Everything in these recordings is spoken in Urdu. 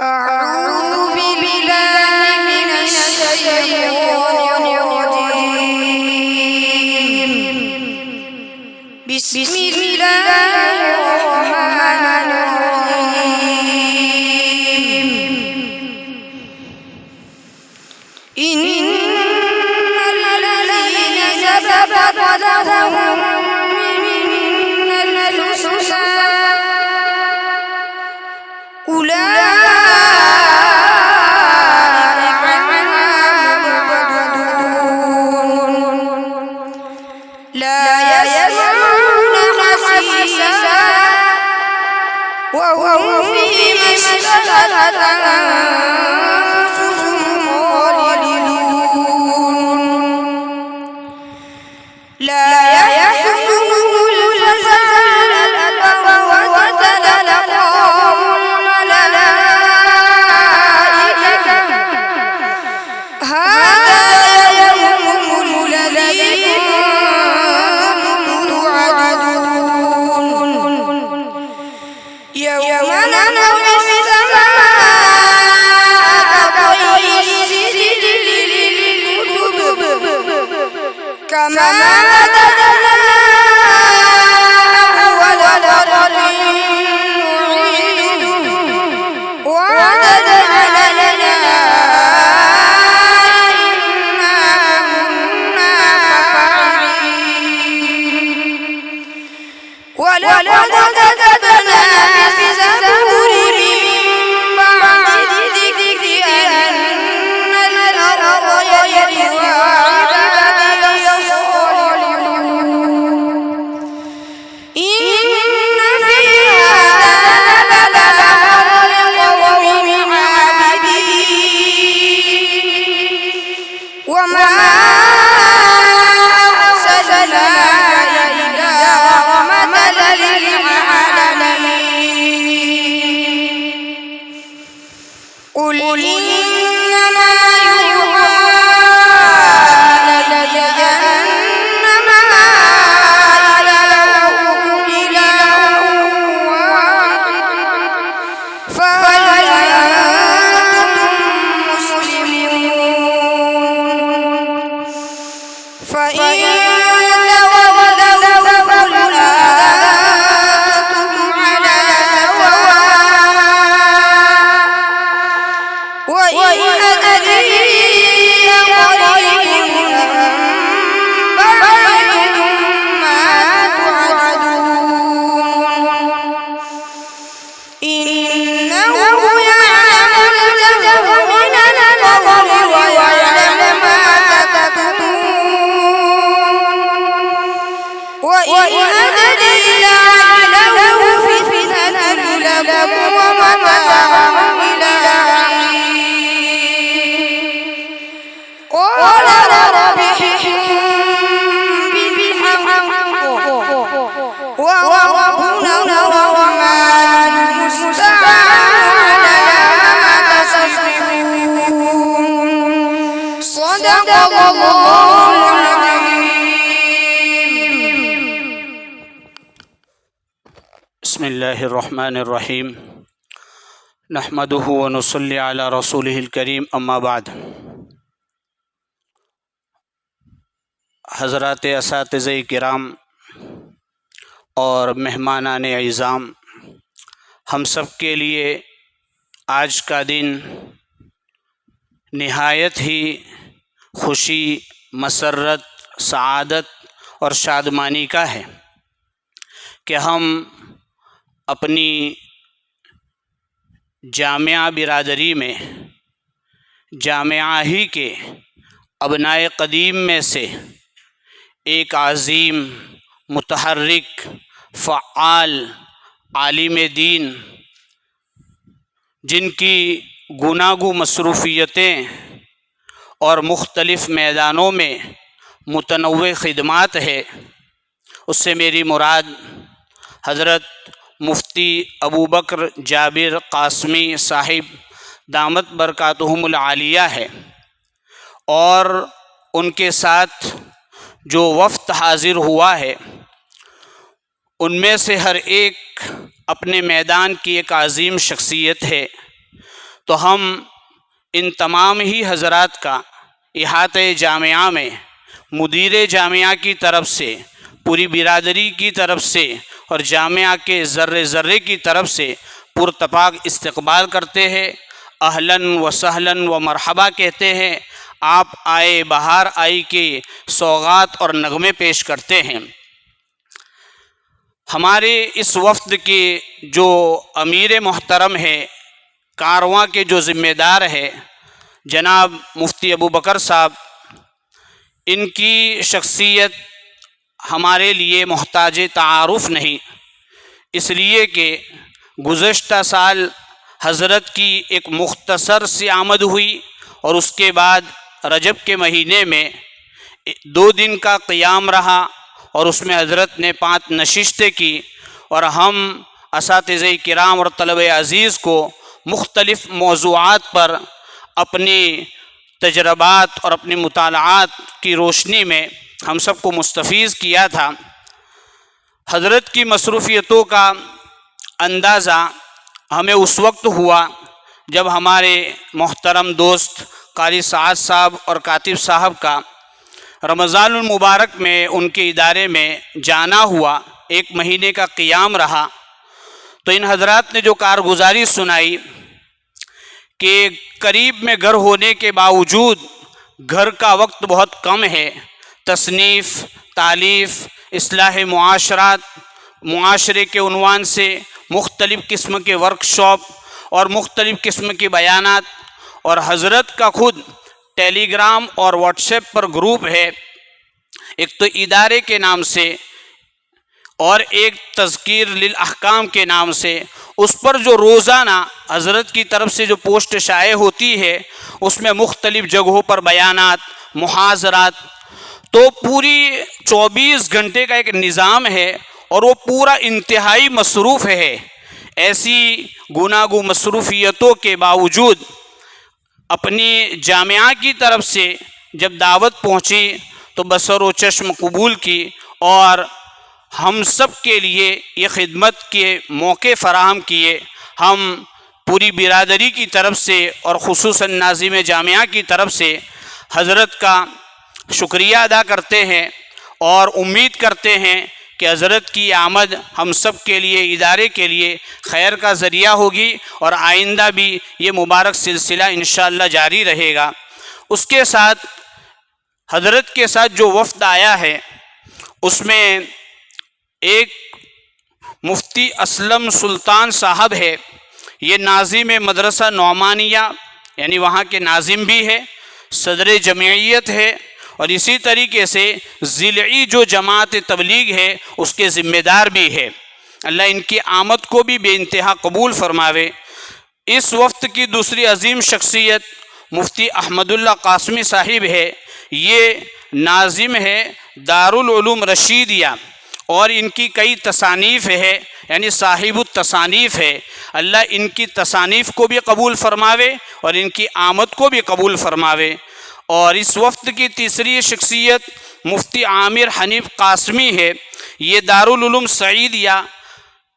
أعوذ بالله من الشيطان الرجيم. بسم الله الرحمن الرحيم. إن الذين سبقت لهم منا الحسنى أولئك عنها مبعدون لا يسمعون حسيسها وهم فيما اشتهت أنفسهم خالدون لا يحزنهم الفزع الأكبر وتتلقاهم الملائكة هذا يومكم الذي كنتم توعدون يوم نطوي السماء كطي السجل للكتب كما بدأنا أول خلق نعيده وعدا علينا إنا كنا فاعلين ولقد كتبنا في الزبور من بعد الذكر أن الأرض يرثها عبادي الصالحون إن في هذا لبلاغا لقوم عابدين وما أرسلناك إلا رحمة للعالمين قل إنما يوحى إلي أنما إلهكم إله واحد فهل أنتم مسلمون فإن تولوا فقل آذنتكم على سواء وإن أدري أقريب أم بعيد ما توعدون إنه يعلم الجهر من القول ويعلم ما تكتمون وإن أدري لعله فتنة لكم ومتاع إلى حين قال رب احكم بالحق وربنا الرحمن المستعان على ما تصفون صدق الله العظيم. بسم الله الرحمن الرحیم نحمده ونصلی علی رسوله الکریم اما بعد. حضرات اساتذہ کرام اور مہمانان اعظام، ہم سب کے لیے آج کا دن نہایت ہی خوشی، مسرت، سعادت اور شادمانی کا ہے کہ ہم اپنی جامعہ برادری میں جامعہ ہی کے ابنائے قدیم میں سے ایک عظیم، متحرک، فعال عالم دین جن کی گوناگو مصروفیتیں اور مختلف میدانوں میں متنوع خدمات ہے، اس سے میری مراد حضرت مفتی ابوبکر جابر قاسمی صاحب دامت برکاتہم العالیہ ہے، اور ان کے ساتھ جو وفد حاضر ہوا ہے ان میں سے ہر ایک اپنے میدان کی ایک عظیم شخصیت ہے تو ہم ان تمام ہی حضرات کا احاطہ جامعہ میں مدیر جامعہ کی طرف سے، پوری برادری کی طرف سے اور جامعہ کے ذرے ذرے کی طرف سے پرتپاک استقبال کرتے ہیں، اہلاً و سہلاً و مرحبا کہتے ہیں، آپ آئے بہار آئی کے سوغات اور نغمے پیش کرتے ہیں۔ ہمارے اس وفد کے جو امیر محترم ہے، کارواں کے جو ذمہ دار ہے جناب مفتی ابوبکر صاحب، ان کی شخصیت ہمارے لیے محتاج تعارف نہیں، اس لیے کہ گزشتہ سال حضرت کی ایک مختصر سی آمد ہوئی اور اس کے بعد رجب کے مہینے میں 2 دن کا قیام رہا اور اس میں حضرت نے 5 نشستیں کی، اور ہم اساتذہ کرام اور طلبہ عزیز کو مختلف موضوعات پر اپنی تجربات اور اپنی مطالعات کی روشنی میں ہم سب کو مستفیض کیا تھا۔ حضرت کی مصروفیتوں کا اندازہ ہمیں اس وقت ہوا جب ہمارے محترم دوست قاری سعد صاحب اور کاتب صاحب کا رمضان المبارک میں ان کے ادارے میں جانا ہوا، 1 مہینے کا قیام رہا، تو ان حضرات نے جو کارگزاری سنائی کہ قریب میں گھر ہونے کے باوجود گھر کا وقت بہت کم ہے، تصنیف، تالیف، اصلاح معاشرات، معاشرے کے عنوان سے مختلف قسم کے ورکشاپ اور مختلف قسم کے بیانات، اور حضرت کا خود ٹیلی گرام اور واٹس ایپ پر گروپ ہے، ایک تو ادارے کے نام سے اور ایک تذکیر للاحکام کے نام سے، اس پر جو روزانہ حضرت کی طرف سے جو پوسٹ شائع ہوتی ہے اس میں مختلف جگہوں پر بیانات، محاضرات، تو پوری 24 گھنٹے کا ایک نظام ہے اور وہ پورا انتہائی مصروف ہے۔ ایسی گوناگو مصروفیتوں کے باوجود اپنی جامعہ کی طرف سے جب دعوت پہنچی تو بصر و چشم قبول کی اور ہم سب کے لیے یہ خدمت کے موقع فراہم کیے۔ ہم پوری برادری کی طرف سے اور خصوصاً ناظم جامعہ کی طرف سے حضرت کا شکریہ ادا کرتے ہیں اور امید کرتے ہیں کہ حضرت کی آمد ہم سب کے لیے، ادارے کے لیے خیر کا ذریعہ ہوگی اور آئندہ بھی یہ مبارک سلسلہ انشاءاللہ جاری رہے گا۔ اس کے ساتھ حضرت کے ساتھ جو وفد آیا ہے اس میں ایک مفتی اسلم سلطان صاحب ہے، یہ ناظم مدرسہ نعمانیہ یعنی وہاں کے ناظم بھی ہے، صدر جمعیت ہے، اور اسی طریقے سے ضلعی جو جماعت تبلیغ ہے اس کے ذمہ دار بھی ہے۔ اللہ ان کی آمد کو بھی بے انتہا قبول فرماوے۔ اس وفد کی دوسری عظیم شخصیت مفتی احمد اللہ قاسمی صاحب ہے، یہ ناظم ہے دارالعلوم رشیدیہ اور ان کی کئی تصانیف ہے، یعنی صاحب التصانیف ہے۔ اللہ ان کی تصانیف کو بھی قبول فرماوے اور ان کی آمد کو بھی قبول فرماوے۔ اور اس وفد کی تیسری شخصیت مفتی عامر حنیف قاسمی ہے، یہ دارالعلوم سعیدیہ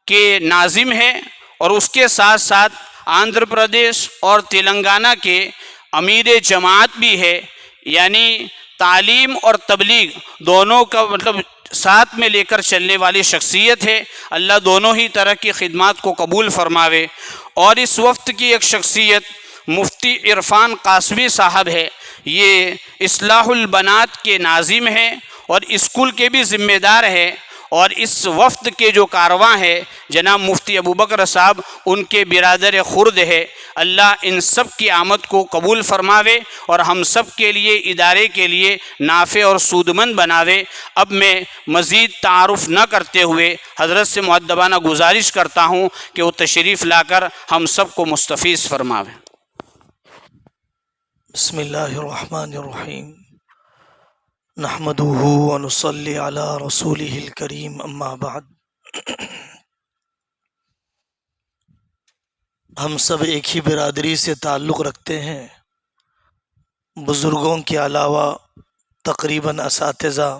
کے ناظم ہیں اور اس کے ساتھ ساتھ آندھرا پردیش اور تلنگانہ کے امیر جماعت بھی ہے، یعنی تعلیم اور تبلیغ دونوں کا ساتھ میں لے کر چلنے والی شخصیت ہے۔ اللہ دونوں ہی طرح کی خدمات کو قبول فرماوے۔ اور اس وفد کی ایک شخصیت مفتی عرفان قاسمی صاحب ہے، یہ اصلاح البنات کے ناظم ہیں اور اسکول کے بھی ذمہ دار ہے، اور اس وفد کے جو کارواں ہے جناب مفتی ابوبکر صاحب ان کے برادر خرد ہے۔ اللہ ان سب کی آمد کو قبول فرماوے اور ہم سب کے لیے، ادارے کے لیے نافع اور سودمند بناوے۔ اب میں مزید تعارف نہ کرتے ہوئے حضرت سے مؤدبانہ گزارش کرتا ہوں کہ وہ تشریف لا کر ہم سب کو مستفیض فرماوے۔ بسم اللہ الرحمن الرحیم، نحمدہ ونصلی علی رسولہ الکریم، اما بعد۔ ہم سب ایک ہی برادری سے تعلق رکھتے ہیں، بزرگوں کے علاوہ تقریباً اساتذہ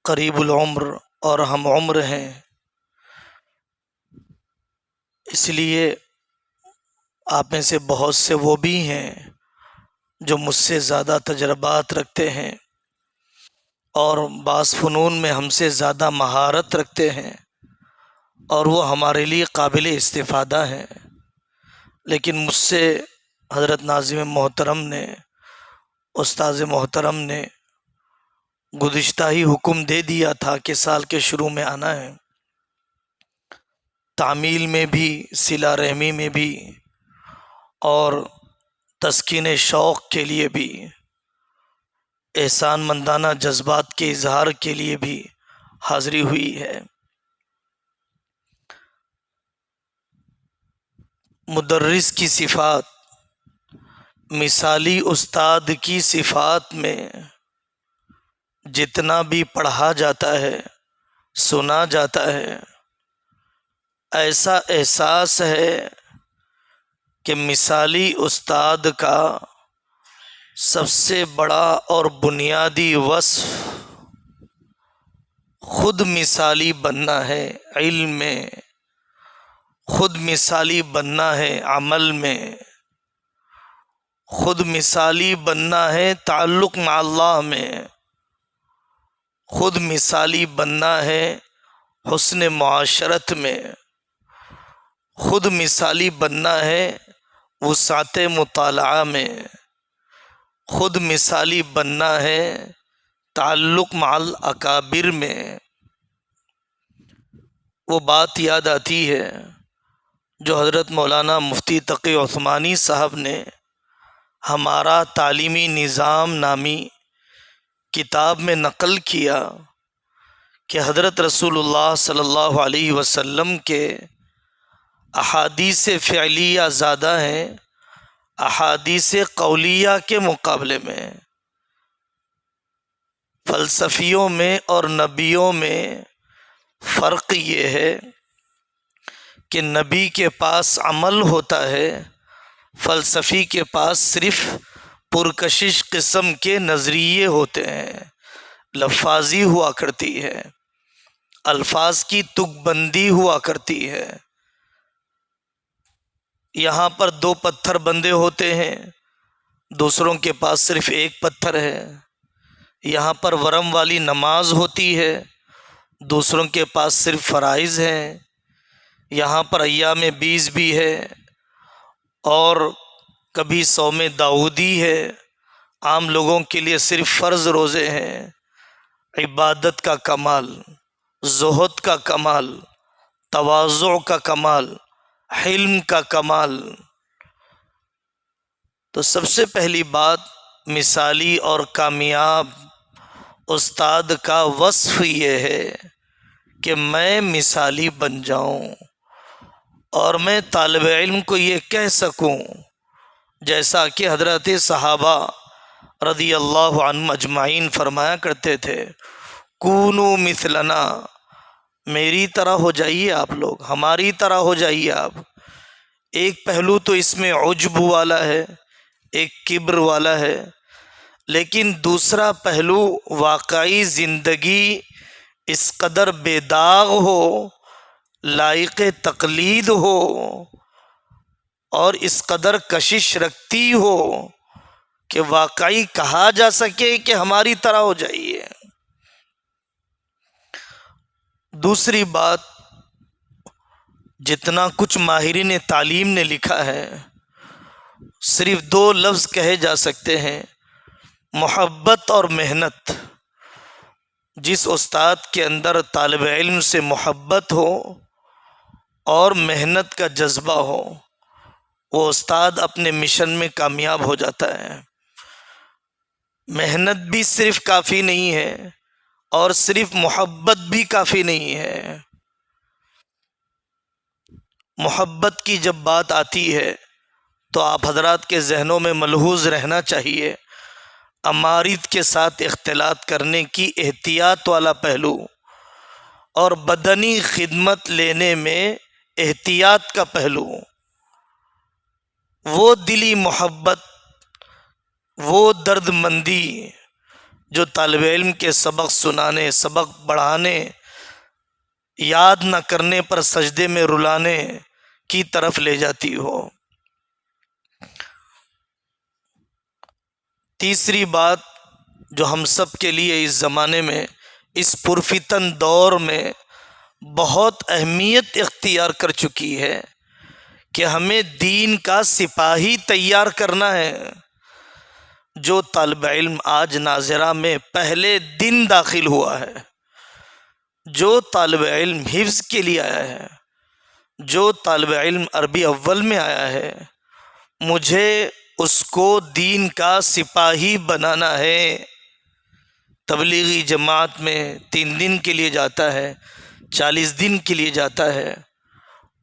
قریب العمر اور ہم عمر ہیں، اس لیے آپ میں سے بہت سے وہ بھی ہیں جو مجھ سے زیادہ تجربات رکھتے ہیں اور بعض فنون میں ہم سے زیادہ مہارت رکھتے ہیں اور وہ ہمارے لیے قابل استفادہ ہیں، لیکن مجھ سے حضرت ناظم محترم نے، استاذ محترم نے گزشتہ ہی حکم دے دیا تھا کہ سال کے شروع میں آنا ہے، تعمیل میں بھی، صلہ رحمی میں بھی، اور تسکین شوق کے لیے بھی، احسان مندانہ جذبات کے اظہار کے لیے بھی حاضری ہوئی ہے۔ مدرس کی صفات، مثالی استاد کی صفات میں جتنا بھی پڑھا جاتا ہے، سنا جاتا ہے، ایسا احساس ہے کہ مثالی استاد کا سب سے بڑا اور بنیادی وصف خود مثالی بننا ہے، علم میں خود مثالی بننا ہے، عمل میں خود مثالی بننا ہے، تعلق مع اللہ میں خود مثالی بننا ہے، حسن معاشرت میں خود مثالی بننا ہے، وسعت مطالعہ میں خود مثالی بننا ہے، تعلق مع الاکابر میں۔ وہ بات یاد آتی ہے جو حضرت مولانا مفتی تقی عثمانی صاحب نے ہمارا تعلیمی نظام نامی کتاب میں نقل کیا کہ حضرت رسول اللہ صلی اللہ علیہ وسلم کے احادیث فعلیہ زیادہ ہیں احادیث قولیہ کے مقابلے میں۔ فلسفیوں میں اور نبیوں میں فرق یہ ہے کہ نبی کے پاس عمل ہوتا ہے، فلسفی کے پاس صرف پرکشش قسم کے نظریے ہوتے ہیں، لفاظی ہوا کرتی ہے، الفاظ کی تک بندی ہوا کرتی ہے۔ یہاں پر 2 پتھر بندے ہوتے ہیں، دوسروں کے پاس صرف 1 پتھر ہے۔ یہاں پر ورم والی نماز ہوتی ہے، دوسروں کے پاس صرف فرائض ہیں۔ یہاں پر ایام 20 بھی ہے اور کبھی صوم داؤدی ہے، عام لوگوں کے لیے صرف فرض روزے ہیں۔ عبادت کا کمال، زہد کا کمال، تواضع کا کمال، حلم کا کمال۔ تو سب سے پہلی بات، مثالی اور کامیاب استاد کا وصف یہ ہے کہ میں مثالی بن جاؤں اور میں طالب علم کو یہ کہہ سکوں جیسا کہ حضرت صحابہ رضی اللہ عنہم اجمعین فرمایا کرتے تھے، کونوا مثلنا، میری طرح ہو جائیے آپ لوگ، ہماری طرح ہو جائیے آپ۔ ایک پہلو تو اس میں عجب والا ہے، ایک کبر والا ہے، لیکن دوسرا پہلو واقعی زندگی اس قدر بے داغ ہو، لائق تقلید ہو اور اس قدر کشش رکھتی ہو کہ واقعی کہا جا سکے کہ ہماری طرح ہو جائیے۔ دوسری بات، جتنا کچھ ماہرین تعلیم نے لکھا ہے صرف 2 لفظ کہے جا سکتے ہیں، محبت اور محنت۔ جس استاد کے اندر طالب علم سے محبت ہو اور محنت کا جذبہ ہو، وہ استاد اپنے مشن میں کامیاب ہو جاتا ہے۔ محنت بھی صرف کافی نہیں ہے اور صرف محبت بھی کافی نہیں ہے۔ محبت کی جب بات آتی ہے تو آپ حضرات کے ذہنوں میں ملحوظ رہنا چاہیے امارد کے ساتھ اختلاط کرنے کی احتیاط والا پہلو اور بدنی خدمت لینے میں احتیاط کا پہلو۔ وہ دلی محبت، وہ درد مندی جو طالب علم کے سبق سنانے، سبق بڑھانے، یاد نہ کرنے پر سجدے میں رلانے کی طرف لے جاتی ہو۔ تیسری بات جو ہم سب کے لیے اس زمانے میں، اس پرفتن دور میں بہت اہمیت اختیار کر چکی ہے کہ ہمیں دین کا سپاہی تیار کرنا ہے۔ جو طالب علم آج ناظرہ میں پہلے دن داخل ہوا ہے، جو طالب علم حفظ کے لیے آیا ہے، جو طالب علم عربی اول میں آیا ہے، مجھے اس کو دین کا سپاہی بنانا ہے۔ تبلیغی جماعت میں 3 دن کے لیے جاتا ہے، 40 دن کے لیے جاتا ہے،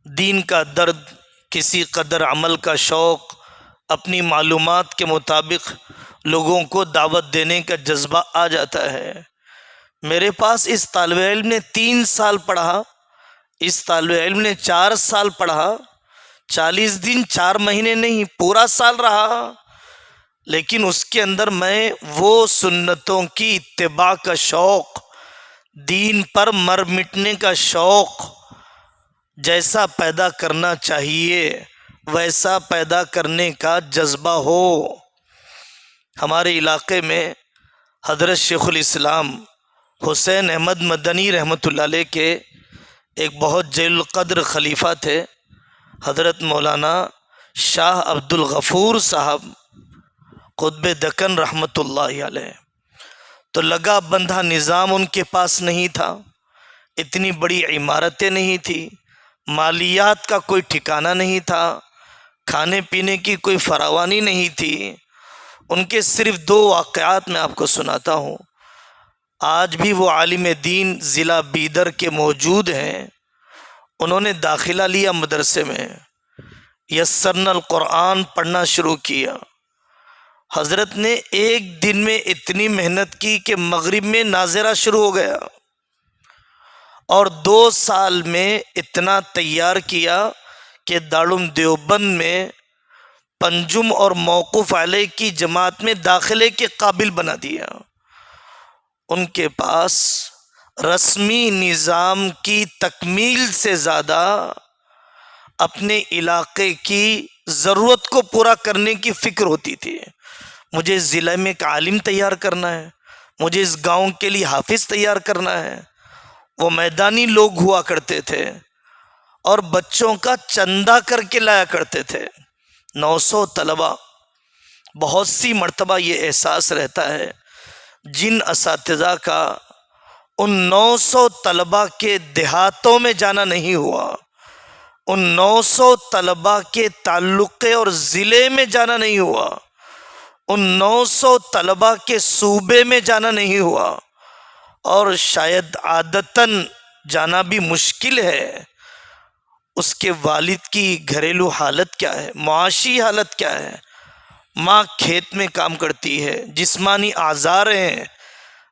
دین کا درد، کسی قدر عمل کا شوق، اپنی معلومات کے مطابق لوگوں کو دعوت دینے کا جذبہ آ جاتا ہے۔ میرے پاس اس طالب علم نے 3 سال پڑھا، اس طالب علم نے 4 سال پڑھا، 40 دن 4 مہینے نہیں، پورا سال رہا، لیکن اس کے اندر میں وہ سنتوں کی اتباع کا شوق، دین پر مر مٹنے کا شوق جیسا پیدا کرنا چاہیے ویسا پیدا کرنے کا جذبہ ہو۔ ہمارے علاقے میں حضرت شیخ الاسلام حسین احمد مدنی رحمۃ اللہ علیہ کے ایک بہت جلیل القدر خلیفہ تھے، حضرت مولانا شاہ عبد الغفور صاحب قطب دکن رحمۃ اللہ علیہ۔ تو لگا بندھا نظام ان کے پاس نہیں تھا، اتنی بڑی عمارتیں نہیں تھی، مالیات کا کوئی ٹھکانہ نہیں تھا، کھانے پینے کی کوئی فراوانی نہیں تھی۔ ان کے صرف 2 واقعات میں آپ کو سناتا ہوں۔ آج بھی وہ عالم دین ضلع بیدر کے موجود ہیں۔ انہوں نے داخلہ لیا مدرسے میں، یسرنا القرآن پڑھنا شروع کیا۔ حضرت نے ایک دن میں اتنی محنت کی کہ مغرب میں ناظرہ شروع ہو گیا، اور 2 سال میں اتنا تیار کیا کہ دارالعلوم دیوبند میں پنجم اور موقوف علیہ کی جماعت میں داخلے کے قابل بنا دیا۔ ان کے پاس رسمی نظام کی تکمیل سے زیادہ اپنے علاقے کی ضرورت کو پورا کرنے کی فکر ہوتی تھی۔ مجھے ضلع میں ایک عالم تیار کرنا ہے، مجھے اس گاؤں کے لیے حافظ تیار کرنا ہے۔ وہ میدانی لوگ ہوا کرتے تھے اور بچوں کا چندہ کر کے لایا کرتے تھے۔ 900 طلبہ، بہت سی مرتبہ یہ احساس رہتا ہے جن اساتذہ کا ان 900 طلبہ کے دیہاتوں میں جانا نہیں ہوا، ان 900 طلبہ کے تعلقے اور ضلع میں جانا نہیں ہوا، ان 900 طلبہ کے صوبے میں جانا نہیں ہوا، اور شاید عادتاً جانا بھی مشکل ہے۔ اس کے والد کی گھریلو حالت کیا ہے، معاشی حالت کیا ہے، ماں کھیت میں کام کرتی ہے، جسمانی آزار ہیں،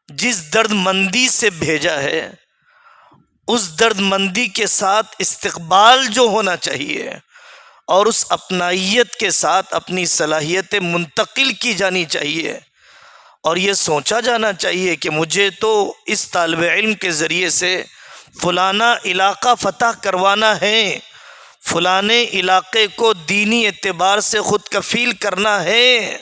جس درد مندی سے بھیجا ہے اس درد مندی کے ساتھ استقبال جو ہونا چاہیے اور اس اپنائیت کے ساتھ اپنی صلاحیتیں منتقل کی جانی چاہیے، اور یہ سوچا جانا چاہیے کہ مجھے تو اس طالب علم کے ذریعے سے فلانا علاقہ فتح کروانا ہے، فلانے علاقے کو دینی اعتبار سے خود کفیل کرنا ہے۔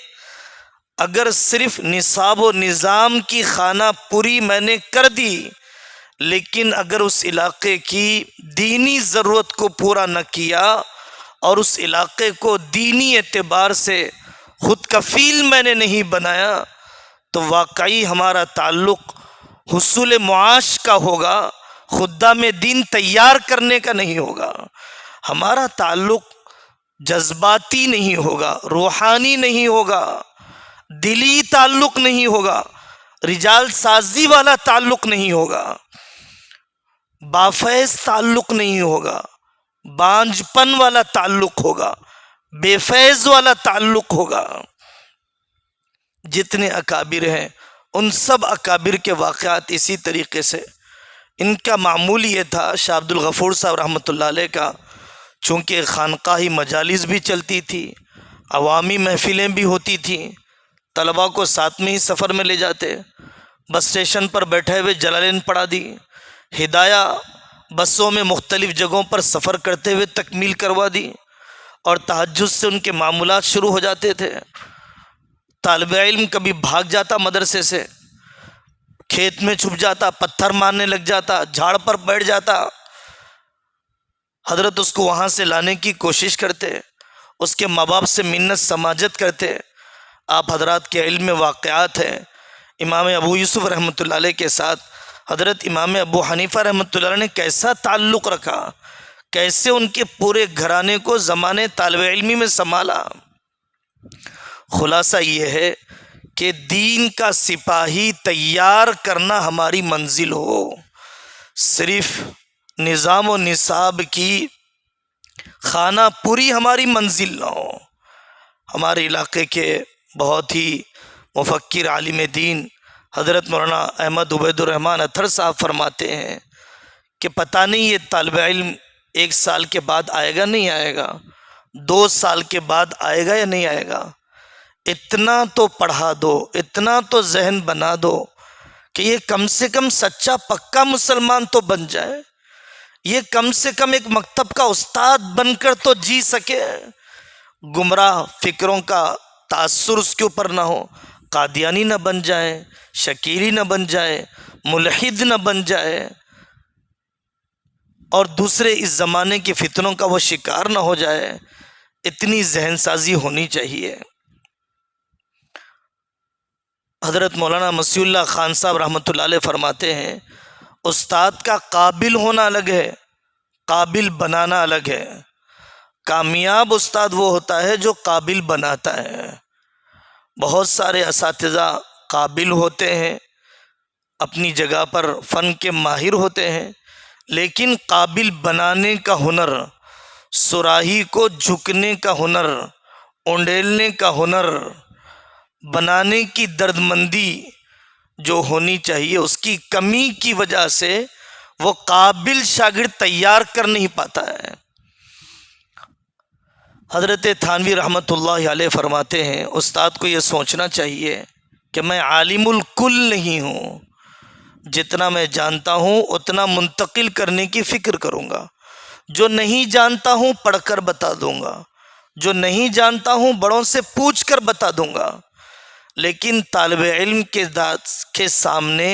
اگر صرف نصاب و نظام کی خانہ پوری میں نے کر دی، لیکن اگر اس علاقے کی دینی ضرورت کو پورا نہ کیا اور اس علاقے کو دینی اعتبار سے خود کفیل میں نے نہیں بنایا، تو واقعی ہمارا تعلق حصول معاش کا ہوگا، خدام دین تیار کرنے کا نہیں ہوگا۔ ہمارا تعلق جذباتی نہیں ہوگا، روحانی نہیں ہوگا، دلی تعلق نہیں ہوگا، رجال سازی والا تعلق نہیں ہوگا، بافیض تعلق نہیں ہوگا، بانجپن والا تعلق ہوگا، بے فیض والا تعلق ہوگا۔ جتنے اکابر ہیں ان سب اکابر کے واقعات اسی طریقے سے۔ ان کا معمول یہ تھا، شاہ عبد الغفور صاحب رحمۃ اللہ علیہ کا، چونکہ خانقاہی مجالس بھی چلتی تھی، عوامی محفلیں بھی ہوتی تھیں، طلباء کو ساتھ میں ہی سفر میں لے جاتے، بس اسٹیشن پر بیٹھے ہوئے جلالین پڑھا دی، ہدایہ بسوں میں مختلف جگہوں پر سفر کرتے ہوئے تکمیل کروا دی، اور تہجد سے ان کے معمولات شروع ہو جاتے تھے۔ طالب علم کبھی بھاگ جاتا مدرسے سے، کھیت میں چھپ جاتا، پتھر مارنے لگ جاتا، جھاڑ پر بیٹھ جاتا، حضرت اس کو وہاں سے لانے کی کوشش کرتے، اس کے ماں باپ سے منت سماجت کرتے۔ آپ حضرات کے علم میں واقعات ہیں، امام ابو یوسف رحمۃ اللہ علیہ کے ساتھ حضرت امام ابو حنیفہ رحمۃ اللہ علیہ نے کیسا تعلق رکھا، کیسے ان کے پورے گھرانے کو زمانے طالب علمی میں سنبھالا۔ خلاصہ یہ ہے کہ دین کا سپاہی تیار کرنا ہماری منزل ہو، صرف نظام و نصاب کی خانہ پوری ہماری منزل نہ ہو۔ ہمارے علاقے کے بہت ہی مفکر عالم دین حضرت مولانا احمد عبید الرحمن اطہر صاحب فرماتے ہیں کہ پتہ نہیں یہ طالب علم 1 سال کے بعد آئے گا نہیں آئے گا، 2 سال کے بعد آئے گا یا نہیں آئے گا، اتنا تو پڑھا دو، اتنا تو ذہن بنا دو کہ یہ کم سے کم سچا پکا مسلمان تو بن جائے، یہ کم سے کم ایک مکتب کا استاد بن کر تو جی سکے، گمراہ فکروں کا تاثر اس کے اوپر نہ ہو، قادیانی نہ بن جائے، شکیری نہ بن جائے، ملحد نہ بن جائے، اور دوسرے اس زمانے کے فتنوں کا وہ شکار نہ ہو جائے۔ اتنی ذہن سازی ہونی چاہیے۔ حضرت مولانا مسیح اللہ خان صاحب رحمۃ اللہ علیہ فرماتے ہیں استاد کا قابل ہونا الگ ہے، قابل بنانا الگ ہے۔ کامیاب استاد وہ ہوتا ہے جو قابل بناتا ہے۔ بہت سارے اساتذہ قابل ہوتے ہیں، اپنی جگہ پر فن کے ماہر ہوتے ہیں، لیکن قابل بنانے کا ہنر، صراحی کو جھکنے کا ہنر، اونڈیلنے کا ہنر، بنانے کی دردمندی جو ہونی چاہیے، اس کی کمی کی وجہ سے وہ قابل شاگرد تیار کر نہیں پاتا ہے۔ حضرت تھانوی رحمۃ اللہ علیہ فرماتے ہیں استاد کو یہ سوچنا چاہیے کہ میں عالم الکل نہیں ہوں، جتنا میں جانتا ہوں اتنا منتقل کرنے کی فکر کروں گا، جو نہیں جانتا ہوں پڑھ کر بتا دوں گا، جو نہیں جانتا ہوں بڑوں سے پوچھ کر بتا دوں گا، لیکن طالب علم کے سامنے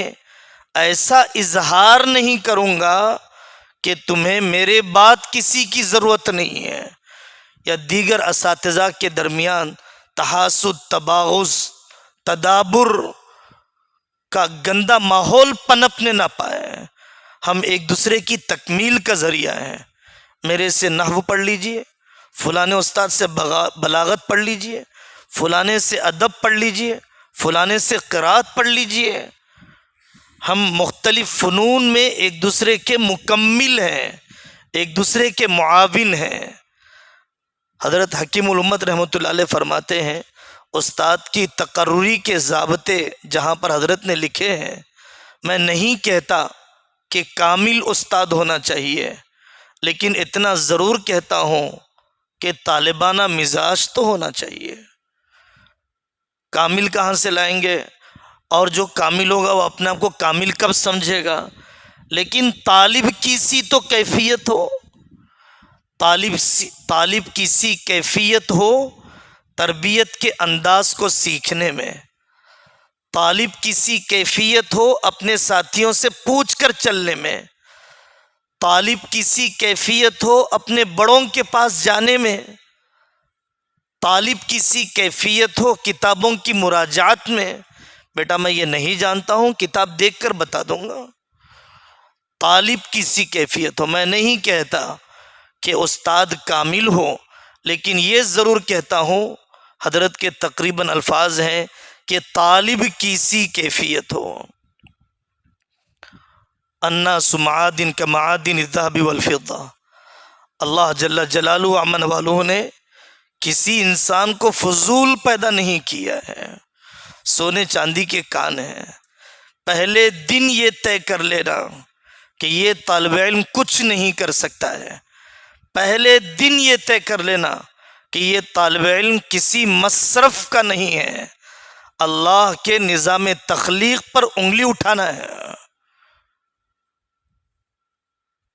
ایسا اظہار نہیں کروں گا کہ تمہیں میرے بعد کسی کی ضرورت نہیں ہے، یا دیگر اساتذہ کے درمیان تحاسد، تباغض، تدابر کا گندا ماحول پنپنے نہ پائے۔ ہم ایک دوسرے کی تکمیل کا ذریعہ ہیں۔ میرے سے نحو پڑھ لیجئے، فلانے استاد سے بلاغت پڑھ لیجئے، فلانے سے ادب پڑھ لیجئے، فلانے سے قرات پڑھ لیجئے۔ ہم مختلف فنون میں ایک دوسرے کے مکمل ہیں، ایک دوسرے کے معاون ہیں۔ حضرت حکیم الامت رحمۃ اللہ علیہ فرماتے ہیں استاد کی تقرری کے ضابطے جہاں پر حضرت نے لکھے ہیں، میں نہیں کہتا کہ کامل استاد ہونا چاہیے، لیکن اتنا ضرور کہتا ہوں کہ طالبانہ مزاج تو ہونا چاہیے۔ کامل کہاں سے لائیں گے؟ اور جو کامل ہوگا وہ اپنے آپ کو کامل کب سمجھے گا؟ لیکن طالب کی سی تو کیفیت ہو، طالب کی سی کیفیت ہو تربیت کے انداز کو سیکھنے میں، طالب کی سی کیفیت ہو اپنے ساتھیوں سے پوچھ کر چلنے میں، طالب کی سی کیفیت ہو اپنے بڑوں کے پاس جانے میں، طالب کی سی کیفیت ہو کتابوں کی مراجعات میں۔ بیٹا میں یہ نہیں جانتا ہوں، کتاب دیکھ کر بتا دوں گا۔ طالب کی سی کیفیت ہو۔ میں نہیں کہتا کہ استاد کامل ہو، لیکن یہ ضرور کہتا ہوں، حضرت کے تقریباً الفاظ ہیں کہ طالب کی سی کیفیت ہو۔ الناس معادن کمعادن الذهب والفضہ۔ اللہ جل جلالہ امن والوں نے کسی انسان کو فضول پیدا نہیں کیا ہے، سونے چاندی کے کان ہیں۔ پہلے دن یہ طے کر لینا کہ یہ طالب علم کچھ نہیں کر سکتا ہے، پہلے دن یہ طے کر لینا کہ یہ طالب علم کسی مصرف کا نہیں ہے، اللہ کے نظام تخلیق پر انگلی اٹھانا ہے۔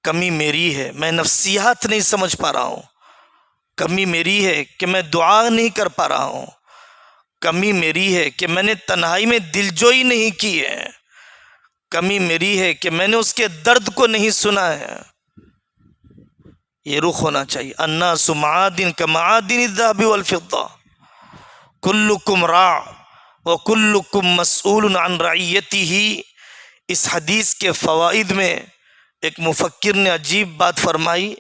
کمی میری ہے، میں نفسیات نہیں سمجھ پا رہا ہوں، کمی میری ہے کہ میں دعا نہیں کر پا رہا ہوں، کمی میری ہے کہ میں نے تنہائی میں دلجوئی نہیں کی ہے، کمی میری ہے کہ میں نے اس کے درد کو نہیں سنا ہے۔ یہ رخ ہونا چاہیے۔ الناس معادن کمعادن الذهب والفضة کلکم راع وکلکم مسئول عن رعیتہ۔ اس حدیث کے فوائد میں ایک مفکر نے عجیب بات فرمائی،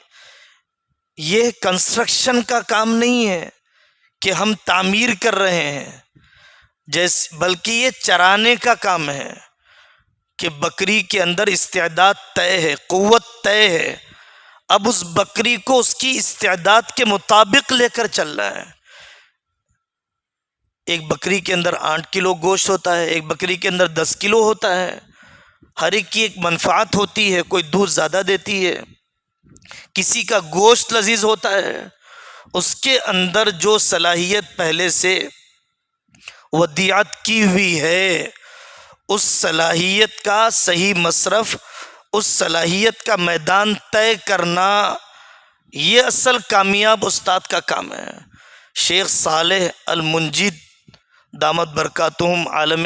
یہ کنسٹرکشن کا کام نہیں ہے کہ ہم تعمیر کر رہے ہیں، بلکہ یہ چرانے کا کام ہے کہ بکری کے اندر استعداد طے ہے، قوت طے ہے، اب اس بکری کو اس کی استعداد کے مطابق لے کر چل رہا ہے۔ ایک بکری کے اندر 8 کلو گوشت ہوتا ہے، ایک بکری کے اندر 10 کلو ہوتا ہے، ہر ایک کی ایک منفعت ہوتی ہے، کوئی دودھ زیادہ دیتی ہے، کسی کا گوشت لذیذ ہوتا ہے، اس کے اندر جو صلاحیت پہلے سے ودیعت کی ہوئی ہے، اس صلاحیت کا صحیح مصرف، اس صلاحیت کا میدان طے کرنا، یہ اصل کامیاب استاد کا کام ہے۔ شیخ صالح المنجد دامت برکاتہم عالم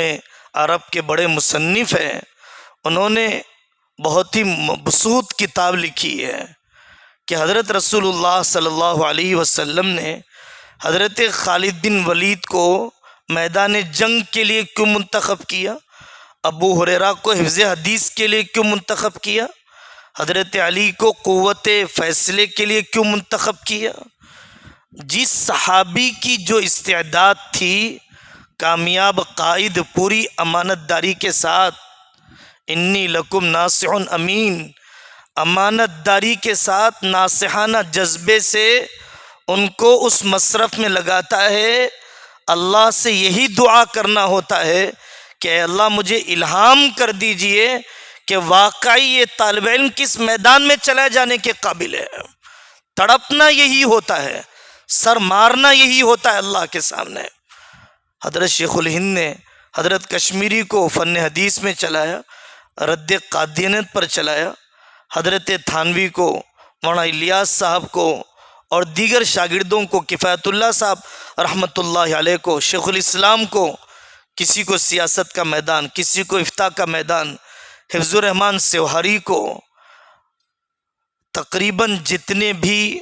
عرب کے بڑے مصنف ہیں، انہوں نے بہت ہی مبسوط کتاب لکھی ہے کہ حضرت رسول اللہ صلی اللہ علیہ وسلم نے حضرت خالد بن ولید کو میدان جنگ کے لیے کیوں منتخب کیا، ابو ہریرہ کو حفظ حدیث کے لیے کیوں منتخب کیا، حضرت علی کو قوت فیصلے کے لیے کیوں منتخب کیا۔ جس صحابی کی جو استعداد تھی، کامیاب قائد پوری امانت داری کے ساتھ انی لکم ناصح امین، امانت داری کے ساتھ ناصحانہ جذبے سے ان کو اس مصرف میں لگاتا ہے۔ اللہ سے یہی دعا کرنا ہوتا ہے کہ اے اللہ مجھے الہام کر دیجئے کہ واقعی یہ طالب علم کس میدان میں چلے جانے کے قابل ہے۔ تڑپنا یہی ہوتا ہے، سر مارنا یہی ہوتا ہے اللہ کے سامنے۔ حضرت شیخ الہند نے حضرت کشمیری کو فن حدیث میں چلایا، رد قادیانیت پر چلایا، حضرت تھانوی کو، مولانا الیاس صاحب کو اور دیگر شاگردوں کو، کفایت اللہ صاحب رحمۃ اللہ علیہ کو، شیخ الاسلام کو، کسی کو سیاست کا میدان، کسی کو افتاء کا میدان، حفظ الرحمان سیوہاری کو، تقریباً جتنے بھی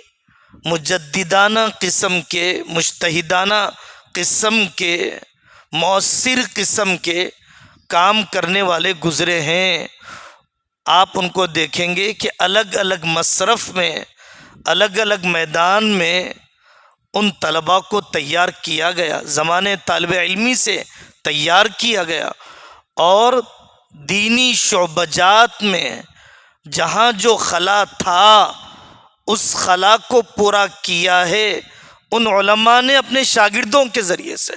مجددانہ قسم کے، مجتہدانہ قسم کے، مؤثر قسم کے کام کرنے والے گزرے ہیں، آپ ان کو دیکھیں گے کہ الگ الگ مصرف میں، الگ الگ میدان میں ان طلباء کو تیار کیا گیا، زمانے طالب علمی سے تیار کیا گیا، اور دینی شعبجات میں جہاں جو خلا تھا اس خلا کو پورا کیا ہے ان علماء نے اپنے شاگردوں کے ذریعے سے۔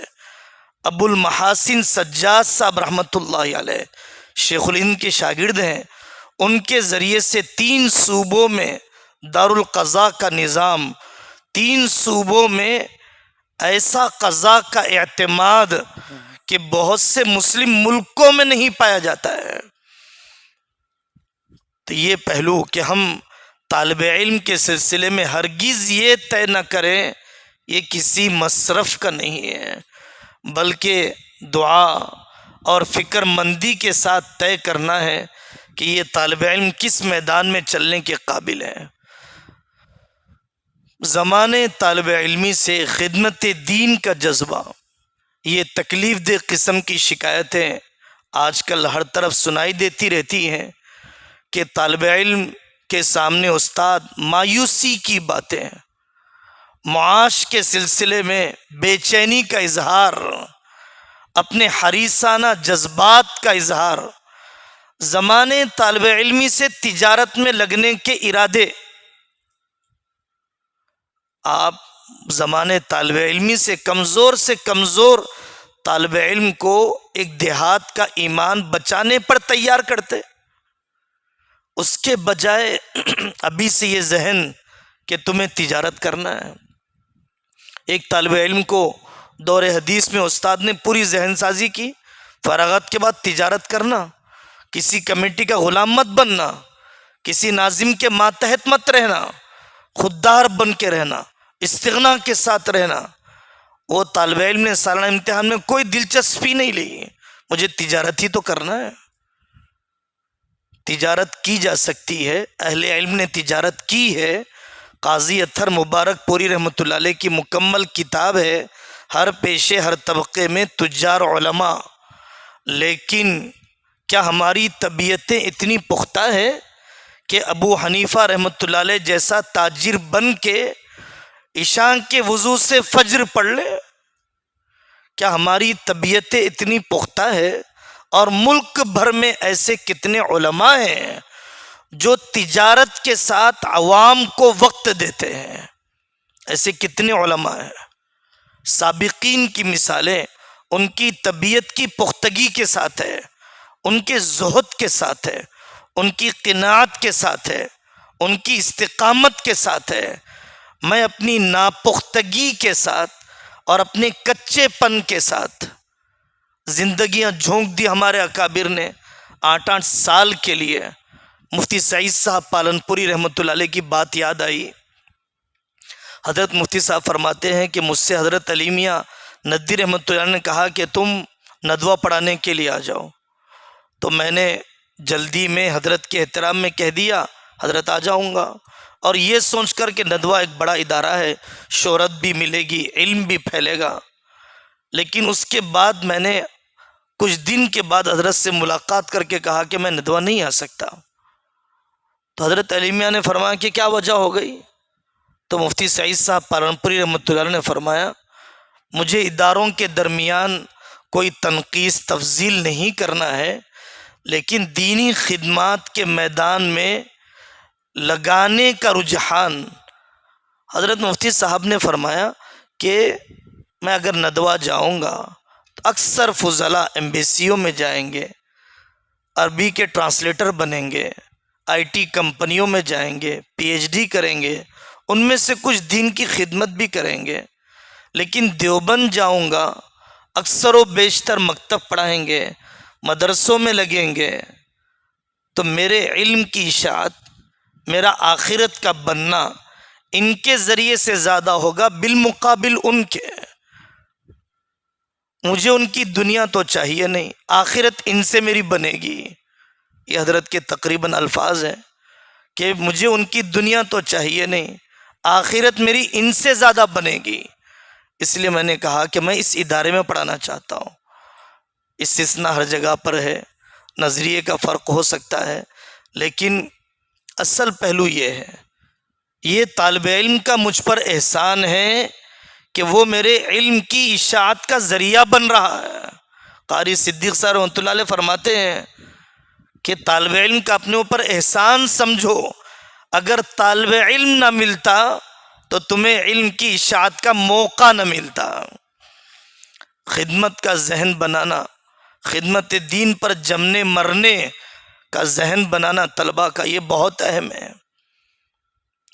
ابو المحاسن سجاد صاحب رحمۃ اللہ علیہ شیخ الہند کے شاگرد ہیں، ان کے ذریعے سے 3 صوبوں میں دارالقضاء کا نظام، 3 صوبوں میں ایسا قضاء کا اعتماد کہ بہت سے مسلم ملکوں میں نہیں پایا جاتا ہے۔ تو یہ پہلو کہ ہم طالب علم کے سلسلے میں ہرگز یہ طے نہ کریں یہ کسی مصرف کا نہیں ہے، بلکہ دعا اور فکر مندی کے ساتھ طے کرنا ہے کہ یہ طالب علم کس میدان میں چلنے کے قابل ہے۔ زمانے طالب علمی سے خدمت دین کا جذبہ، یہ تکلیف دہ قسم کی شکایتیں آج کل ہر طرف سنائی دیتی رہتی ہیں کہ طالب علم کے سامنے استاد مایوسی کی باتیں، معاش کے سلسلے میں بے چینی کا اظہار، اپنے حریصانہ جذبات کا اظہار، زمانے طالب علمی سے تجارت میں لگنے کے ارادے۔ آپ زمانے طالب علمی سے کمزور طالب علم کو ایک دیہات کا ایمان بچانے پر تیار کرتے، اس کے بجائے ابھی سے یہ ذہن کہ تمہیں تجارت کرنا ہے۔ ایک طالب علم کو دور حدیث میں استاد نے پوری ذہن سازی کی، فراغت کے بعد تجارت کرنا، کسی کمیٹی کا غلام مت بننا، کسی ناظم کے ماتحت مت رہنا، خوددار بن کے رہنا، استغنا کے ساتھ رہنا، وہ طالب علم نے سالانہ امتحان میں کوئی دلچسپی نہیں لی، مجھے تجارت ہی تو کرنا ہے۔ تجارت کی جا سکتی ہے، اہل علم نے تجارت کی ہے۔ قاضی اطہر مبارک پوری رحمۃ اللہ علیہ کی مکمل کتاب ہے، ہر پیشے ہر طبقے میں تجار علماء۔ لیکن کیا ہماری طبیعتیں اتنی پختہ ہے کہ ابو حنیفہ رحمۃ اللہ علیہ جیسا تاجر بن کے عشاء کے وضو سے فجر پڑھ لے؟ کیا ہماری طبیعتیں اتنی پختہ ہے؟ اور ملک بھر میں ایسے کتنے علماء ہیں جو تجارت کے ساتھ عوام کو وقت دیتے ہیں؟ ایسے کتنے علماء ہیں؟ سابقین کی مثالیں ان کی طبیعت کی پختگی کے ساتھ ہے، ان کے زہد کے ساتھ ہے، ان کی قناعت کے ساتھ ہے، ان کی استقامت کے ساتھ ہے۔ میں اپنی ناپختگی کے ساتھ اور اپنے کچے پن کے ساتھ زندگیاں جھونک دی ہمارے اکابر نے 8 سال کے لیے۔ مفتی سعید صاحب پالنپوری رحمۃ اللہ علیہ کی بات یاد آئی۔ حضرت مفتی صاحب فرماتے ہیں کہ مجھ سے حضرت علی میاں ندوی رحمۃ اللہ علیہ نے کہا کہ تم ندوہ پڑھانے کے لیے آ جاؤ، تو میں نے جلدی میں حضرت کے احترام میں کہہ دیا حضرت آ جاؤں گا، اور یہ سوچ کر کہ ندوہ ایک بڑا ادارہ ہے، شہرت بھی ملے گی، علم بھی پھیلے گا۔ لیکن اس کے بعد میں نے کچھ دن کے بعد حضرت سے ملاقات کر کے کہا کہ میں ندوہ نہیں آ سکتا۔ تو حضرت علی میاں نے فرمایا کہ کیا وجہ ہو گئی؟ تو مفتی سعید صاحب پالنپوری رحمۃ اللہ علیہ نے فرمایا مجھے اداروں کے درمیان کوئی تنقیص تفضیل نہیں کرنا ہے، لیکن دینی خدمات کے میدان میں لگانے کا رجحان۔ حضرت مفتی صاحب نے فرمایا کہ میں اگر ندوہ جاؤں گا تو اکثر فضلاء ایمبیسیوں میں جائیں گے، عربی کے ٹرانسلیٹر بنیں گے، IT کمپنیوں میں جائیں گے، PhD کریں گے، ان میں سے کچھ دین کی خدمت بھی کریں گے۔ لیکن دیوبند جاؤں گا، اکثر و بیشتر مکتب پڑھائیں گے، مدرسوں میں لگیں گے، تو میرے علم کی اشاعت، میرا آخرت کا بننا ان کے ذریعے سے زیادہ ہوگا بالمقابل ان کے۔ مجھے ان کی دنیا تو چاہیے نہیں، آخرت ان سے میری بنے گی۔ یہ حضرت کے تقریباً الفاظ ہیں کہ مجھے ان کی دنیا تو چاہیے نہیں، آخرت میری ان سے زیادہ بنے گی۔ اس لیے میں نے کہا کہ میں اس ادارے میں پڑھانا چاہتا ہوں۔ استثناء ہر جگہ پر ہے، نظریے کا فرق ہو سکتا ہے، لیکن اصل پہلو یہ ہے، یہ طالب علم کا مجھ پر احسان ہے کہ وہ میرے علم کی اشاعت کا ذریعہ بن رہا ہے۔ قاری صدیق صاحب رحمۃ اللہ علیہ فرماتے ہیں کہ طالب علم کا اپنے اوپر احسان سمجھو، اگر طالب علم نہ ملتا تو تمہیں علم کی اشاعت کا موقع نہ ملتا۔ خدمت کا ذہن بنانا، خدمت دین پر جمنے مرنے کا ذہن بنانا طلباء کا یہ بہت اہم ہے۔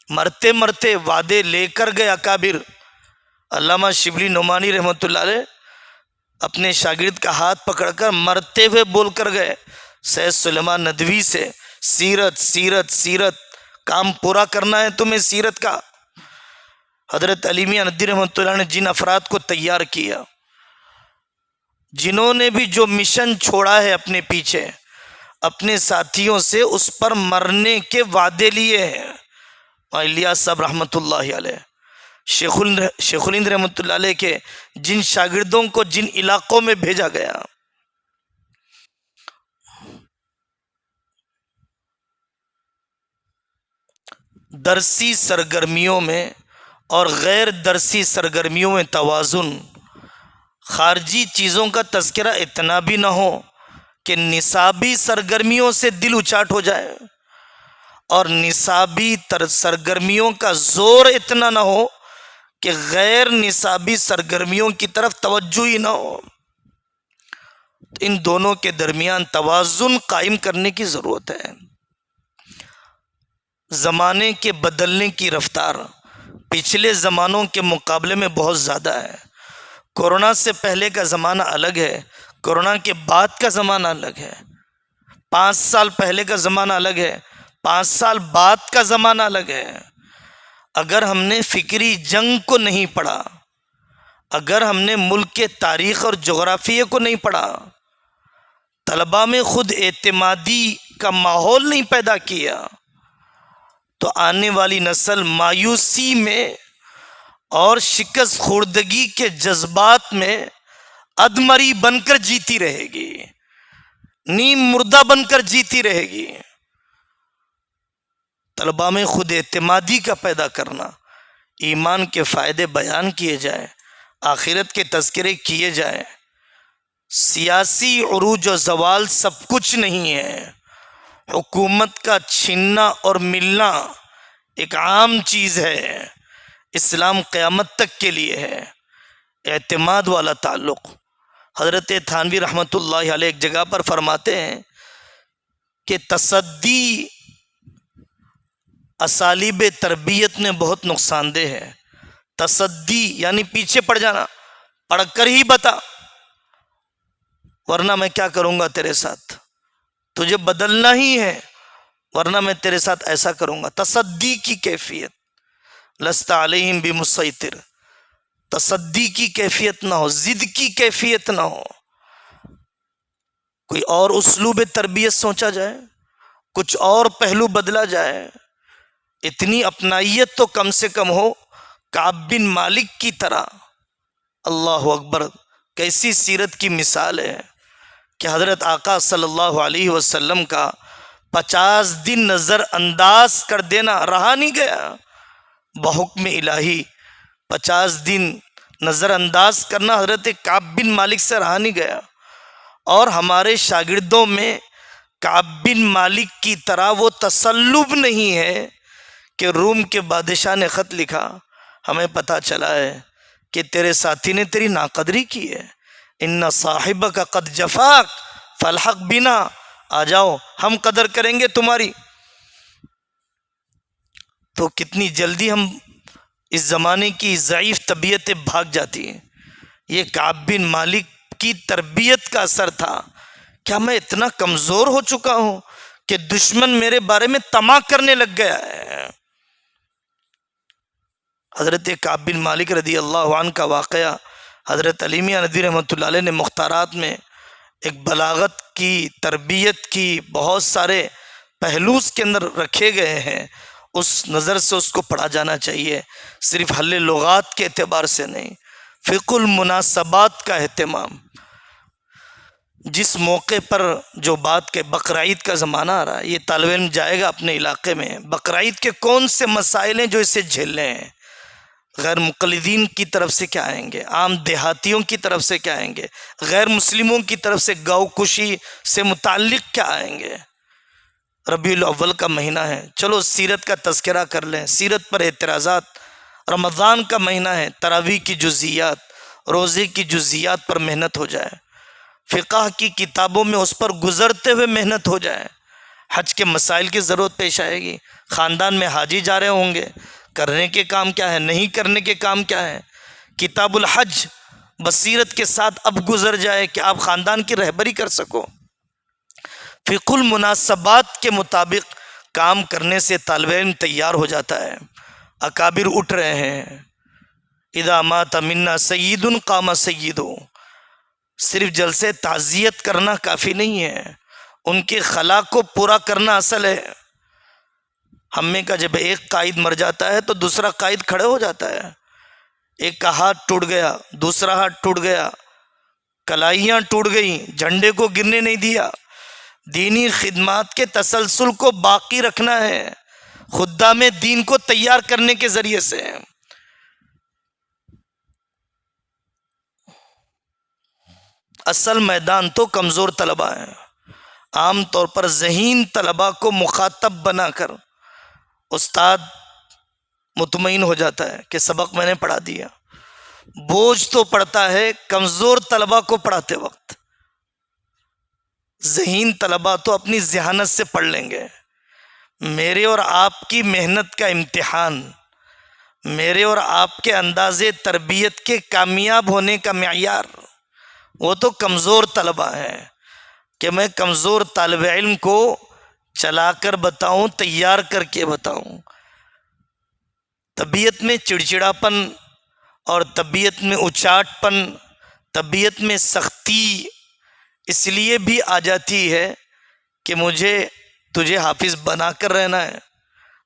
مرتے مرتے وعدے لے کر گئے اکابر۔ علامہ شبلی نعمانی رحمۃ اللہ علیہ اپنے شاگرد کا ہاتھ پکڑ کر مرتے ہوئے بول کر گئے سید سلیمان ندوی سے، سیرت سیرت سیرت، کام پورا کرنا ہے تمہیں سیرت کا۔ حضرت علی میاں ندوی رحمۃ اللہ نے جن افراد کو تیار کیا، جنہوں نے بھی جو مشن چھوڑا ہے اپنے پیچھے، اپنے ساتھیوں سے اس پر مرنے کے وعدے لیے ہیں۔ الیاس صاحب رحمۃ اللہ علیہ، شیخ الہند رحمۃ اللہ علیہ کے جن شاگردوں کو جن علاقوں میں بھیجا گیا، درسی سرگرمیوں میں اور غیر درسی سرگرمیوں میں توازن، خارجی چیزوں کا تذکرہ اتنا بھی نہ ہو کہ نصابی سرگرمیوں سے دل اچاٹ ہو جائے، اور نصابی سرگرمیوں کا زور اتنا نہ ہو کہ غیر نصابی سرگرمیوں کی طرف توجہ ہی نہ ہو۔ ان دونوں کے درمیان توازن قائم کرنے کی ضرورت ہے۔ زمانے کے بدلنے کی رفتار پچھلے زمانوں کے مقابلے میں بہت زیادہ ہے۔ کورونا سے پہلے کا زمانہ الگ ہے، کورونا کے بعد کا زمانہ الگ ہے۔ 5 سال پہلے کا زمانہ الگ ہے، 5 سال بعد کا زمانہ الگ ہے۔ اگر ہم نے فکری جنگ کو نہیں پڑھا، اگر ہم نے ملک کے تاریخ اور جغرافیے کو نہیں پڑھا، طلباء میں خود اعتمادی کا ماحول نہیں پیدا کیا، تو آنے والی نسل مایوسی میں اور شکست خوردگی کے جذبات میں ادمری بن کر جیتی رہے گی، نیم مردہ بن کر جیتی رہے گی۔ طلباء میں خود اعتمادی کا پیدا کرنا، ایمان کے فائدے بیان کیے جائیں، آخرت کے تذکرے کیے جائیں۔ سیاسی عروج و زوال سب کچھ نہیں ہے، حکومت کا چھیننا اور ملنا ایک عام چیز ہے۔ اسلام قیامت تک کے لیے ہے، اعتماد والا تعلق۔ حضرت تھانوی رحمۃ اللہ علیہ ایک جگہ پر فرماتے ہیں کہ تصدی اسالیب تربیت میں بہت نقصان دہ ہے۔ تصدی یعنی پیچھے پڑ جانا، پڑھ کر ہی بتا، ورنہ میں کیا کروں گا تیرے ساتھ، تجھے بدلنا ہی ہے ورنہ میں تیرے ساتھ ایسا کروں گا۔ تصدی کی کیفیت، لست علیہم بمسیطر، تصدی کی کیفیت نہ ہو، ضد کی کیفیت نہ ہو۔ کوئی اور اسلوب تربیت سوچا جائے، کچھ اور پہلو بدلا جائے، اتنی اپنائیت تو کم سے کم ہو کعب بن مالک کی طرح۔ اللہ اکبر، کیسی سیرت کی مثال ہے کہ حضرت آقا صلی اللہ علیہ وسلم کا 50 دن نظر انداز کر دینا رہا نہیں گیا، بحکم الہی 50 دن نظر انداز کرنا حضرت کعب بن مالک سے رہا نہیں گیا۔ اور ہمارے شاگردوں میں کعب بن مالک کی طرح وہ تسلب نہیں ہے کہ روم کے بادشاہ نے خط لکھا، ہمیں پتہ چلا ہے کہ تیرے ساتھی نے تیری ناقدری کی ہے، ان صاحبک قد جفاک فالحق بنا، آ جاؤ ہم قدر کریں گے تمہاری۔ تو کتنی جلدی ہم اس زمانے کی ضعیف طبیعتیں بھاگ جاتی ہیں۔ یہ کعب بن مالک کی تربیت کا اثر تھا۔ کیا میں اتنا کمزور ہو چکا ہوں کہ دشمن میرے بارے میں طمع کرنے لگ گیا ہے؟ حضرت کعب بن مالک رضی اللہ عنہ کا واقعہ حضرت علی میاں ندوی رحمۃ اللہ علیہ نے مختارات میں ایک بلاغت کی، تربیت کی بہت سارے پہلو اس کے اندر رکھے گئے ہیں، اس نظر سے اس کو پڑھا جانا چاہیے، صرف حل لغات کے اعتبار سے نہیں، فقہ المناسبات کا اہتمام۔ جس موقع پر جو بات کے بقرعید کا زمانہ آ رہا ہے، یہ طالب علم جائے گا اپنے علاقے میں، بقرعید کے کون سے مسائل ہیں جو اسے جھیلنے ہیں، غیر مقلدین کی طرف سے کیا آئیں گے، عام دیہاتیوں کی طرف سے کیا آئیں گے، غیر مسلموں کی طرف سے گاؤ کشی سے متعلق کیا آئیں گے۔ ربیع الاول کا مہینہ ہے، چلو سیرت کا تذکرہ کر لیں، سیرت پر اعتراضات۔ رمضان کا مہینہ ہے، تراویح کی جزیات، روزے کی جزیات پر محنت ہو جائے، فقہ کی کتابوں میں اس پر گزرتے ہوئے محنت ہو جائے۔ حج کے مسائل کی ضرورت پیش آئے گی، خاندان میں حاجی جا رہے ہوں گے، کرنے کے کام کیا ہے، نہیں کرنے کے کام کیا ہے۔ کتاب الحج بصیرت کے ساتھ اب گزر جائے کہ آپ خاندان کی رہبری کر سکو۔ فقہ المناسبات کے مطابق کام کرنے سے طالب علم تیار ہو جاتا ہے۔ اکابر اٹھ رہے ہیں، اذا مات منا سید قام سید۔ صرف جلسے تعزیت کرنا کافی نہیں ہے، ان کے خلا کو پورا کرنا اصل ہے۔ ہم میں کا جب ایک قائد مر جاتا ہے تو دوسرا قائد کھڑے ہو جاتا ہے، ایک کا ہاتھ ٹوٹ گیا، دوسرا ہاتھ ٹوٹ گیا، کلائیاں ٹوٹ گئیں، جھنڈے کو گرنے نہیں دیا۔ دینی خدمات کے تسلسل کو باقی رکھنا ہے، خدام دین کو تیار کرنے کے ذریعے سے۔ اصل میدان تو کمزور طلباء ہیں۔ عام طور پر ذہین طلباء کو مخاطب بنا کر استاد مطمئن ہو جاتا ہے کہ سبق میں نے پڑھا دیا، بوجھ تو پڑتا ہے کمزور طلباء کو پڑھاتے وقت۔ ذہین طلباء تو اپنی ذہانت سے پڑھ لیں گے۔ میرے اور آپ کی محنت کا امتحان، میرے اور آپ کے انداز تربیت کے کامیاب ہونے کا معیار وہ تو کمزور طلباء ہیں، کہ میں کمزور طالب علم کو چلا کر بتاؤں، تیار کر کے بتاؤں۔ طبیعت میں چڑچڑاپن اور طبیعت میں اچاٹ پن، طبیعت میں سختی اس لیے بھی آ جاتی ہے کہ مجھے تجھے حافظ بنا کر رہنا ہے،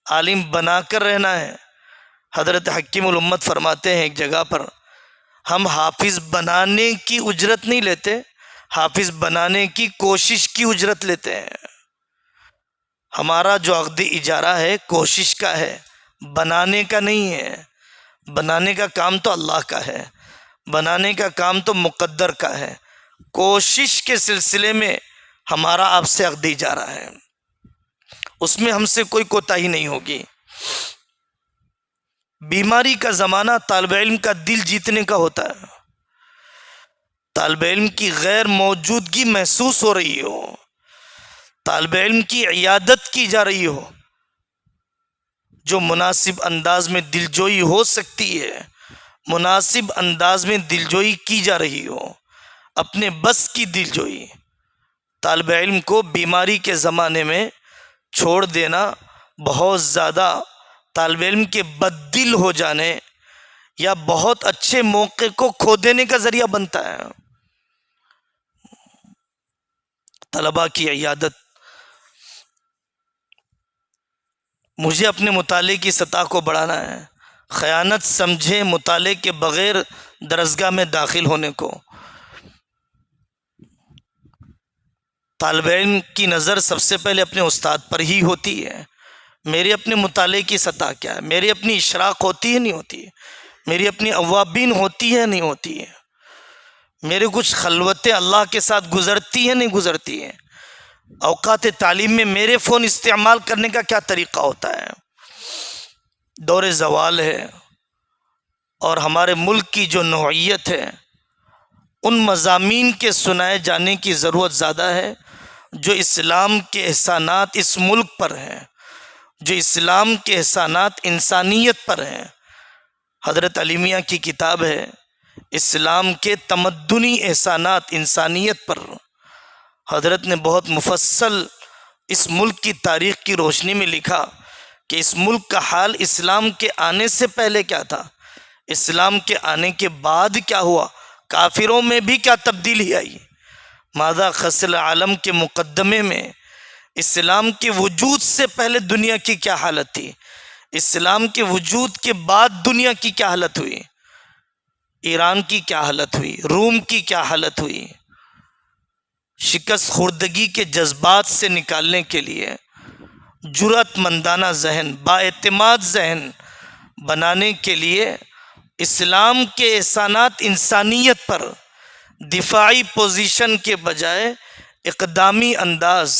عالم بنا کر رہنا ہے۔ حضرت حکیم الامت فرماتے ہیں ایک جگہ پر، ہم حافظ بنانے کی اجرت نہیں لیتے، حافظ بنانے کی کوشش کی اجرت لیتے ہیں۔ ہمارا جو عقد اجارہ ہے کوشش کا ہے، بنانے کا نہیں ہے۔ بنانے کا کام تو اللہ کا ہے، بنانے کا کام تو مقدر کا ہے۔ کوشش کے سلسلے میں ہمارا آپ سے عقد اجارہ ہے، اس میں ہم سے کوئی کوتاہی نہیں ہوگی۔ بیماری کا زمانہ طالب علم کا دل جیتنے کا ہوتا ہے، طالب علم کی غیر موجودگی محسوس ہو رہی ہو، طالب علم کی عیادت کی جا رہی ہو، جو مناسب انداز میں دلجوئی ہو سکتی ہے، مناسب انداز میں دلجوئی کی جا رہی ہو، اپنے بس کی دلجوئی، طالب علم کو بیماری کے زمانے میں چھوڑ دینا بہت زیادہ طالب علم کے بددل ہو جانے یا بہت اچھے موقع کو کھو دینے کا ذریعہ بنتا ہے۔ طلباء کی عیادت، مجھے اپنے مطالعے کی سطح کو بڑھانا ہے، خیانت سمجھے مطالعے کے بغیر درسگاہ میں داخل ہونے کو۔ طالب علم کی نظر سب سے پہلے اپنے استاد پر ہی ہوتی ہے، میرے اپنے مطالعے کی سطح کیا ہے، میری اپنی اشراق ہوتی ہے نہیں ہوتی ہے، میری اپنی اوابین ہوتی ہے نہیں ہوتی ہے، میرے کچھ خلوتیں اللہ کے ساتھ گزرتی ہیں نہیں گزرتی ہیں، اوقات تعلیم میں میرے فون استعمال کرنے کا کیا طریقہ ہوتا ہے۔ دور زوال ہے اور ہمارے ملک کی جو نوعیت ہے، ان مضامین کے سنائے جانے کی ضرورت زیادہ ہے جو اسلام کے احسانات اس ملک پر ہیں، جو اسلام کے احسانات انسانیت پر ہیں۔ حضرت علی میاں کی کتاب ہے اسلام کے تمدنی احسانات انسانیت پر، حضرت نے بہت مفصل اس ملک کی تاریخ کی روشنی میں لکھا کہ اس ملک کا حال اسلام کے آنے سے پہلے کیا تھا، اسلام کے آنے کے بعد کیا ہوا، کافروں میں بھی کیا تبدیلی آئی۔ ماذا خصل عالم کے مقدمے میں اسلام کے وجود سے پہلے دنیا کی کیا حالت تھی، اسلام کے وجود کے بعد دنیا کی کیا حالت ہوئی، ایران کی کیا حالت ہوئی، روم کی کیا حالت ہوئی۔ شکست خوردگی کے جذبات سے نکالنے کے لیے جرأت مندانہ ذہن، بااعتماد ذہن بنانے کے لیے اسلام کے احسانات انسانیت پر دفاعی پوزیشن کے بجائے اقدامی انداز،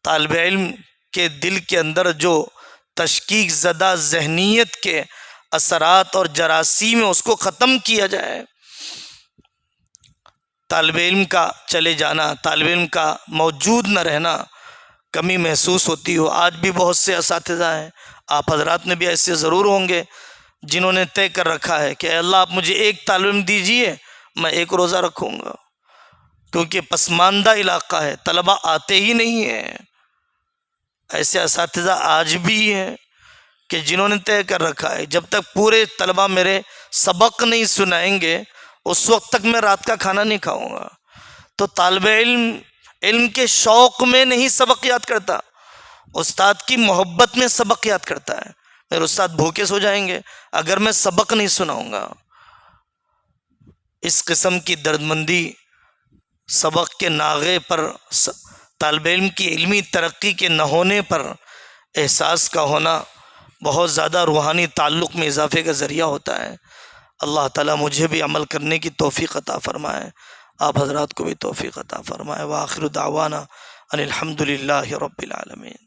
طالب علم کے دل کے اندر جو تشکیک زدہ ذہنیت کے اثرات اور جراثیم ہے اس کو ختم کیا جائے۔ طالب علم کا چلے جانا، طالب علم کا موجود نہ رہنا، کمی محسوس ہوتی ہو۔ آج بھی بہت سے اساتذہ ہیں، آپ حضرات میں بھی ایسے ضرور ہوں گے جنہوں نے طے کر رکھا ہے کہ اے اللہ آپ مجھے ایک طالب علم دیجئے، میں ایک روزہ رکھوں گا، کیونکہ پسماندہ علاقہ ہے، طلبہ آتے ہی نہیں ہیں۔ ایسے اساتذہ آج بھی ہیں کہ جنہوں نے طے کر رکھا ہے جب تک پورے طلبہ میرے سبق نہیں سنائیں گے اس وقت تک میں رات کا کھانا نہیں کھاؤں گا۔ تو طالب علم کے شوق میں نہیں سبق یاد کرتا، استاد کی محبت میں سبق یاد کرتا ہے۔ میرے استاد بھوکے سو جائیں گے اگر میں سبق نہیں سناؤں گا۔ اس قسم کی دردمندی سبق کے ناغے پر، طالب علم کی علمی ترقی کے نہ ہونے پر احساس کا ہونا بہت زیادہ روحانی تعلق میں اضافے کا ذریعہ ہوتا ہے۔ اللہ تعالیٰ مجھے بھی عمل کرنے کی توفیق عطا فرمائے، آپ حضرات کو بھی توفیق عطا فرمائے۔ وآخر دعوانا ان الحمد للہ رب العالمین۔